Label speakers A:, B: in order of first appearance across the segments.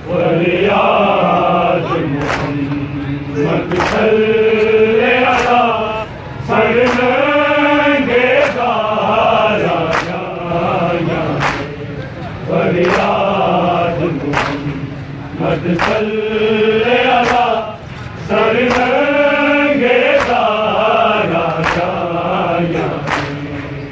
A: फरियाद मोहम्मद सल्ले अला सरनंगे गाया जाया। फरियाद मोहम्मद सल्ले अला सरनंगे गाया जाया।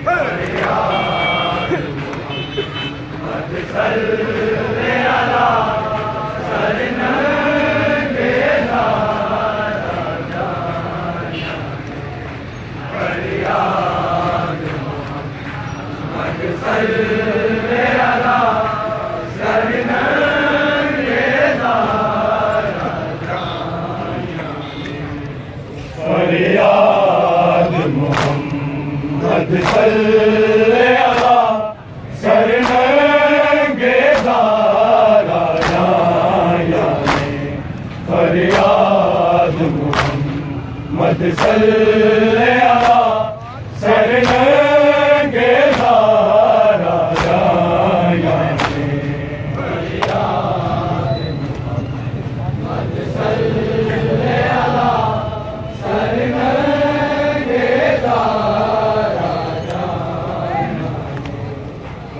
A: फरियाद मोहम्मद सल्ले अला सरनंगे गाया जाया। फरियाद मोहम्मद सल्ले अला सरनंगे गाया जाया। फरियाद मोहम्मद सल्ले अला सरनंगे गाया जाया। फरियाद मोहम्मद सल्ले अला सरनंगे गाया जाया। फरियाद मोहम्मद सल्ले अला सरनंगे गाया जाया।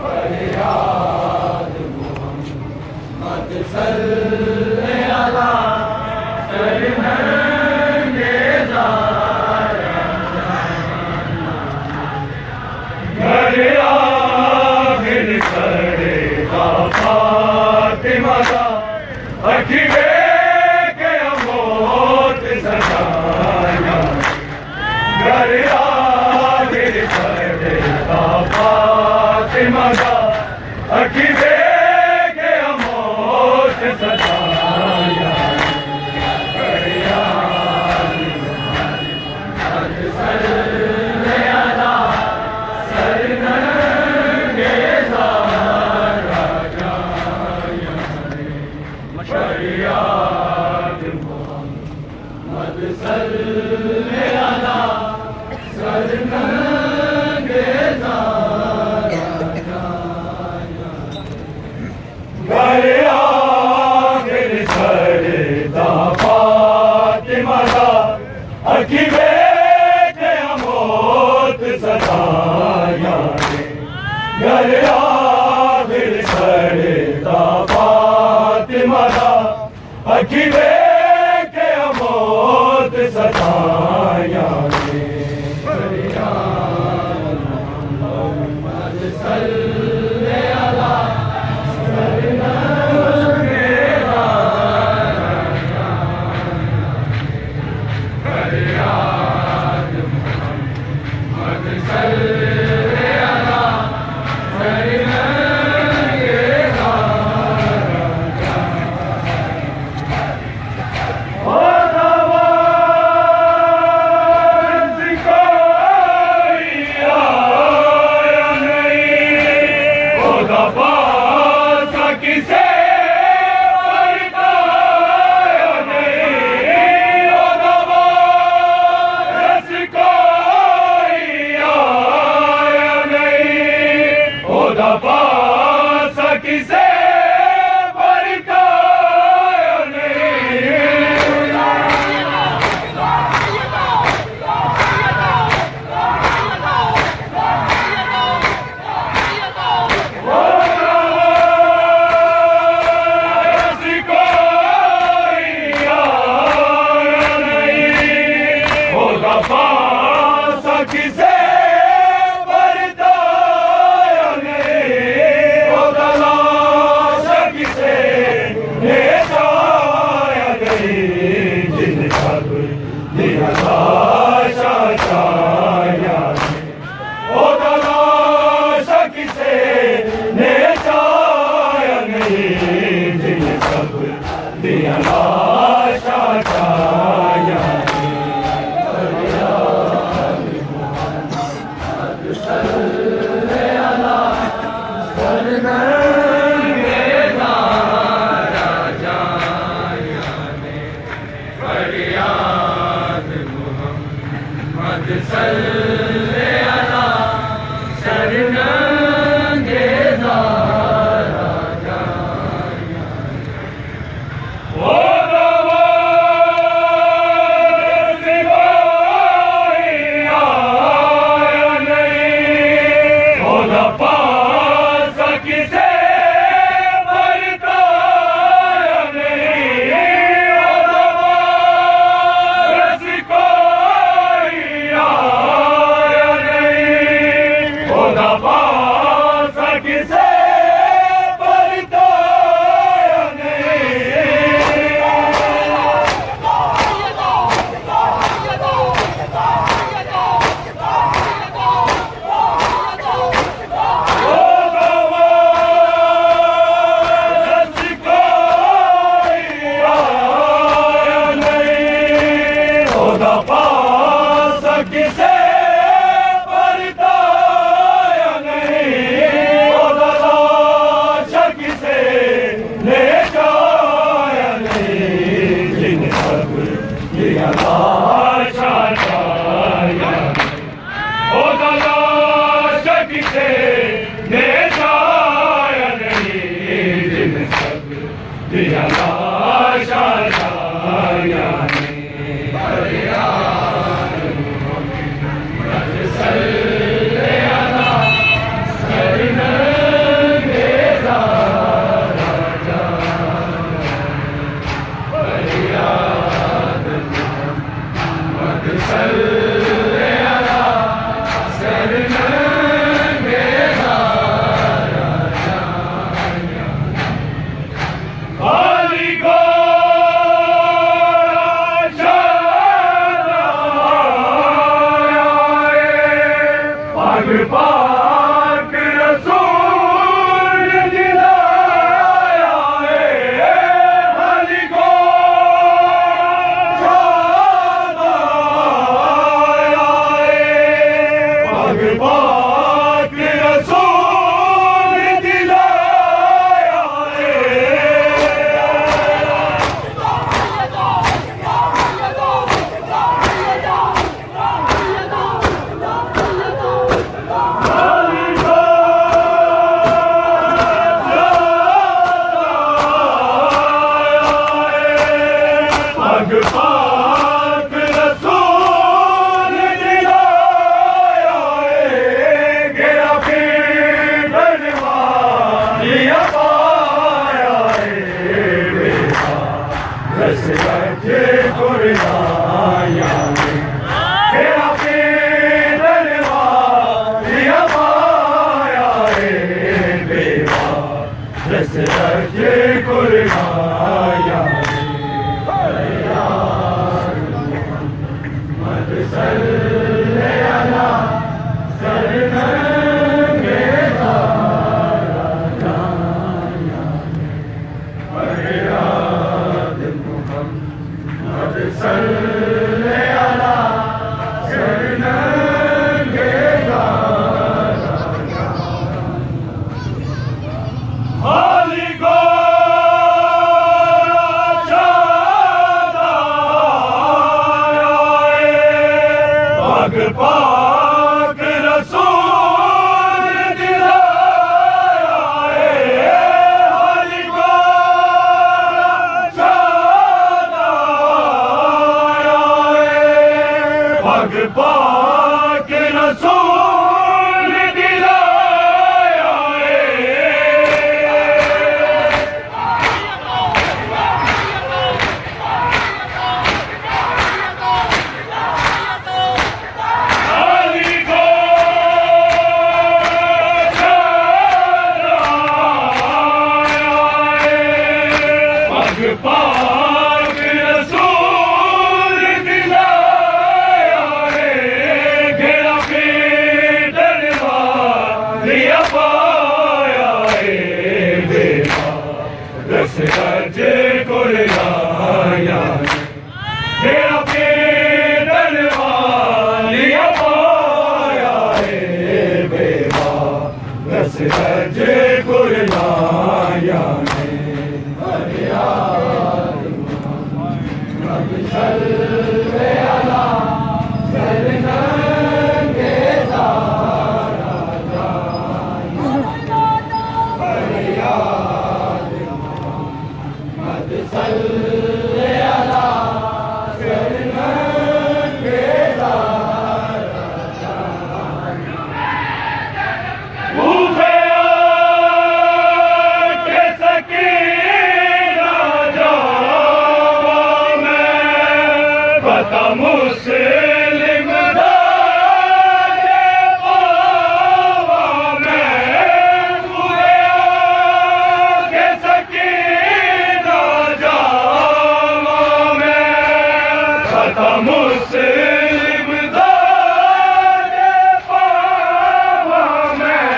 A: फरियाद मोहम्मद सल्ले अला सरनंगे गाया जाया। घर आखिर सरेगा फातिमा का अखिरे के मौत सजाया। घर आखिर सरेगा फातिमा का अखिरे के मौत सजाया। फरियाद मोहम्मद सल्ले अला सरनंगे गाया जाया। फरियाद मोहम्मद सल्ले अला सरनंगे गाया जाया। घर आखिर सजदा फातिमा का अखिरे के मौत सजाया। घर आखिर सजदा फातिमा का अखिरे के मौत सजाया। फरियाद मोहम्मद सल्ले अला सरनंगे गाया जाया। फरियाद मोहम्मद सल्ले अला सरनंगे गाया जाया। ओ दवाज़ कोई आया नहीं। ओ दवाज़ किसे बरताया नहीं। ओ दवाज़ कोई आया नहीं। ओ दवाज़ किसे बरताया दिया लाशा छाया। फरियाद मोहम्मद सल्ले अला सरनंगे गाया जाया। फरियाद मोहम्मद सल्ले अला सरनंगे गाया हाली गोरा चादा आए पग पाक रसूल दिलाए हाली गोरा चादा आए पग पाक रसूल दिलाए हाली गोरा पग पाक रसूल दिलाए घेरा पेटरवा लिया पाया बेवा रस गजे कुर्लाया घेरा पेटरवा लिया पाया बेवा रस गजे कुर्लाया मुस्लिम दादे बाबा मैं के सकीना जावा मैं खता मुस्लिम दादे बाबा मैं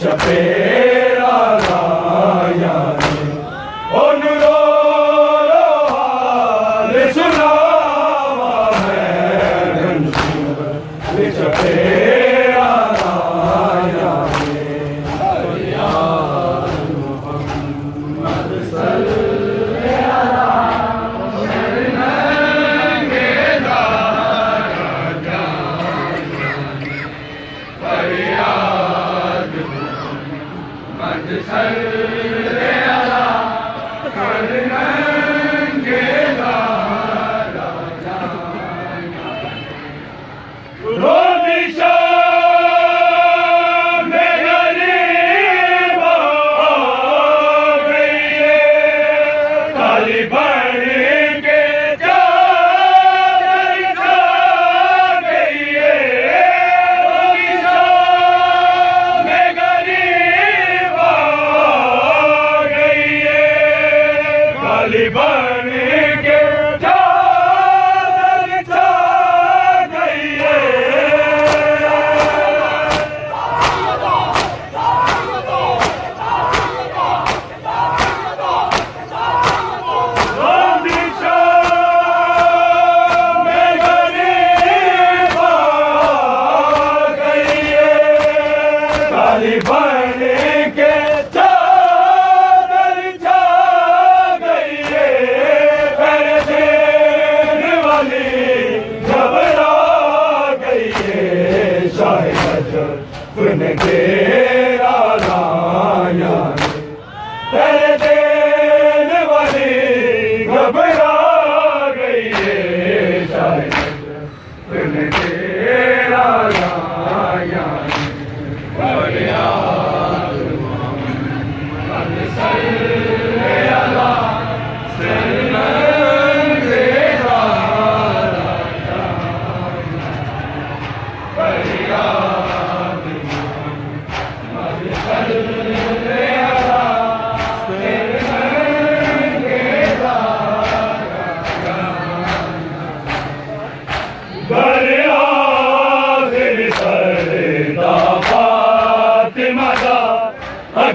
A: चपेरा लाया रो हाल सुनावा मैं चपेरा लाया बन के चादर छा गई में गरीब आ गई काली बन के घेरा लाया तेरे देन वाली घबरा गई है शायद घेरा लाया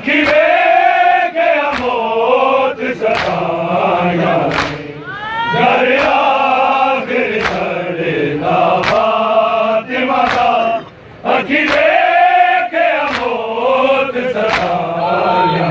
A: अखिले गया मौत सताया घर आखिर सड़ना फातिमा का अखिले गया मौत सताया